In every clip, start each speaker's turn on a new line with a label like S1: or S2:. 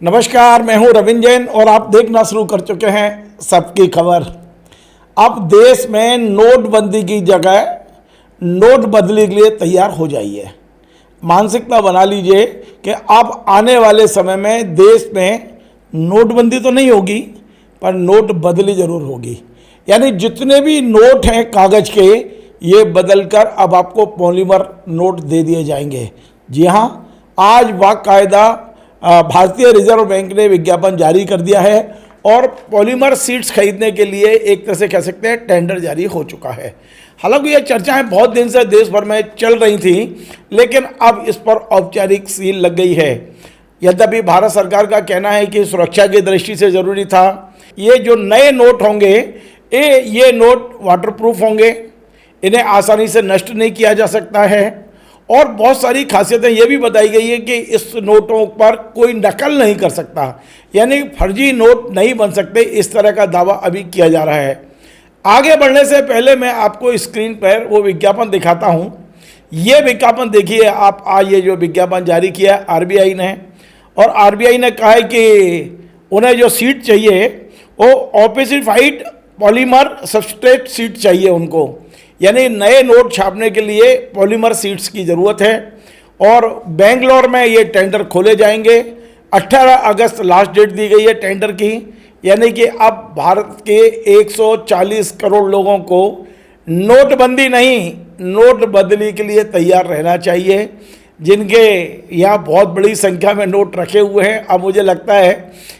S1: नमस्कार, मैं हूं रविंद्र जैन और आप देखना शुरू कर चुके हैं सबकी खबर। अब देश में नोटबंदी की जगह नोट बदली के लिए तैयार हो जाइए। मानसिकता बना लीजिए कि अब आने वाले समय में देश में नोटबंदी तो नहीं होगी पर नोट बदली ज़रूर होगी। यानी जितने भी नोट हैं कागज़ के, ये बदलकर अब आपको पॉलीमर नोट दे दिए जाएंगे। जी हाँ, आज बाकायदा भारतीय रिजर्व बैंक ने विज्ञापन जारी कर दिया है और पॉलीमर सीट्स खरीदने के लिए एक तरह से कह सकते हैं टेंडर जारी हो चुका है। हालांकि ये चर्चाएं बहुत दिन से देश भर में चल रही थी, लेकिन अब इस पर औपचारिक सील लग गई है। यद्यपि भारत सरकार का कहना है कि सुरक्षा की दृष्टि से ज़रूरी था। ये जो नए नोट होंगे ये नोट वाटरप्रूफ होंगे, इन्हें आसानी से नष्ट नहीं किया जा सकता है और बहुत सारी खासियतें ये भी बताई गई है कि इस नोटों पर कोई नकल नहीं कर सकता, यानी फर्जी नोट नहीं बन सकते, इस तरह का दावा अभी किया जा रहा है। आगे बढ़ने से पहले मैं आपको स्क्रीन पर वो विज्ञापन दिखाता हूँ। ये विज्ञापन देखिए आप। आज ये जो विज्ञापन जारी किया आरबीआई ने, और आरबीआई ने कहा है कि उन्हें जो सीट चाहिए वो ऑपेसिफाइड पॉलीमर सब्सट्रेट सीट चाहिए उनको, यानी नए नोट छापने के लिए पॉलीमर सीट्स की ज़रूरत है। और बेंगलोर में ये टेंडर खोले जाएंगे। 18 अगस्त लास्ट डेट दी गई है टेंडर की, यानी कि अब भारत के 140 करोड़ लोगों को नोटबंदी नहीं, नोट बदली के लिए तैयार रहना चाहिए, जिनके यहाँ बहुत बड़ी संख्या में नोट रखे हुए हैं। अब मुझे लगता है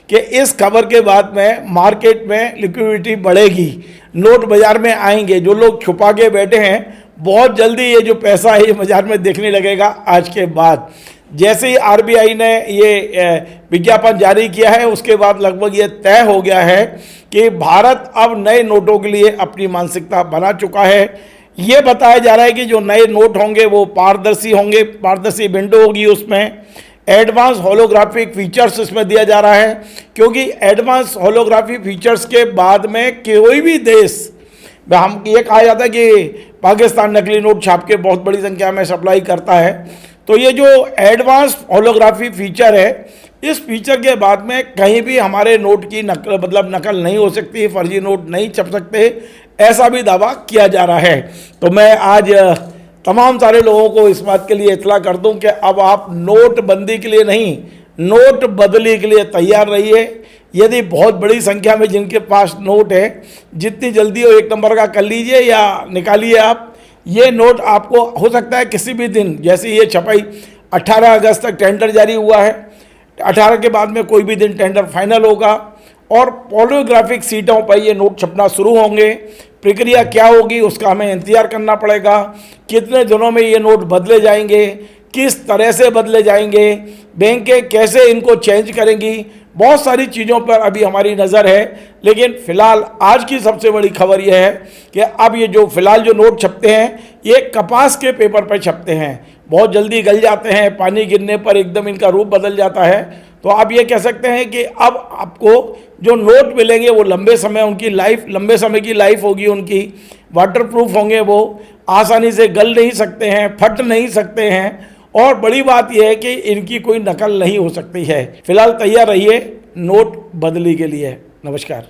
S1: कि इस खबर के बाद में मार्केट में लिक्विडिटी बढ़ेगी, नोट बाज़ार में आएंगे। जो लोग छुपा के बैठे हैं, बहुत जल्दी ये जो पैसा है ये बाज़ार में दिखने लगेगा। आज के बाद जैसे ही आरबीआई ने ये विज्ञापन जारी किया है, उसके बाद लगभग ये तय हो गया है कि भारत अब नए नोटों के लिए अपनी मानसिकता बना चुका है। ये बताया जा रहा है कि जो नए नोट होंगे वो पारदर्शी होंगे, पारदर्शी विंडो होगी, उसमें एडवांस होलोग्राफिक फीचर्स इसमें दिया जा रहा है, क्योंकि एडवांस होलोग्राफी फीचर्स के बाद में कोई भी देश, हम ये कहा जाता है कि पाकिस्तान नकली नोट छाप के बहुत बड़ी संख्या में सप्लाई करता है, तो ये जो एडवांस होलोग्राफी फीचर है, इस फीचर के बाद में कहीं भी हमारे नोट की नकल नहीं हो सकती, फर्जी नोट नहीं छप सकते, ऐसा भी दावा किया जा रहा है। तो मैं आज तमाम सारे लोगों को इस बात के लिए इत्तला कर दूं कि अब आप नोट बंदी के लिए नहीं, नोट बदली के लिए तैयार रहिए। यदि बहुत बड़ी संख्या में जिनके पास नोट है, जितनी जल्दी हो एक नंबर का कर लीजिए या निकालिए आप। ये नोट आपको हो सकता है किसी भी दिन, जैसे ये छपाई 18 अगस्त तक टेंडर जारी हुआ है, 18 के बाद में कोई भी दिन टेंडर फाइनल होगा और पॉलिग्राफिक सीटों पर ये नोट छपना शुरू होंगे। प्रक्रिया क्या होगी उसका हमें इंतजार करना पड़ेगा। कितने दिनों में ये नोट बदले जाएंगे, किस तरह से बदले जाएंगे, बैंकें कैसे इनको चेंज करेंगी, बहुत सारी चीज़ों पर अभी हमारी नज़र है। लेकिन फ़िलहाल आज की सबसे बड़ी खबर यह है कि अब ये जो फ़िलहाल जो नोट छपते हैं ये कपास के पेपर पर छपते हैं, बहुत जल्दी गल जाते हैं, पानी गिरने पर एकदम इनका रूप बदल जाता है। तो आप ये कह सकते हैं कि अब आपको जो नोट मिलेंगे वो लंबे समय की लाइफ होगी उनकी, वाटरप्रूफ होंगे, वो आसानी से गल नहीं सकते हैं, फट नहीं सकते हैं, और बड़ी बात यह है कि इनकी कोई नकल नहीं हो सकती है। फिलहाल तैयार रहिए नोट बदली के लिए। नमस्कार।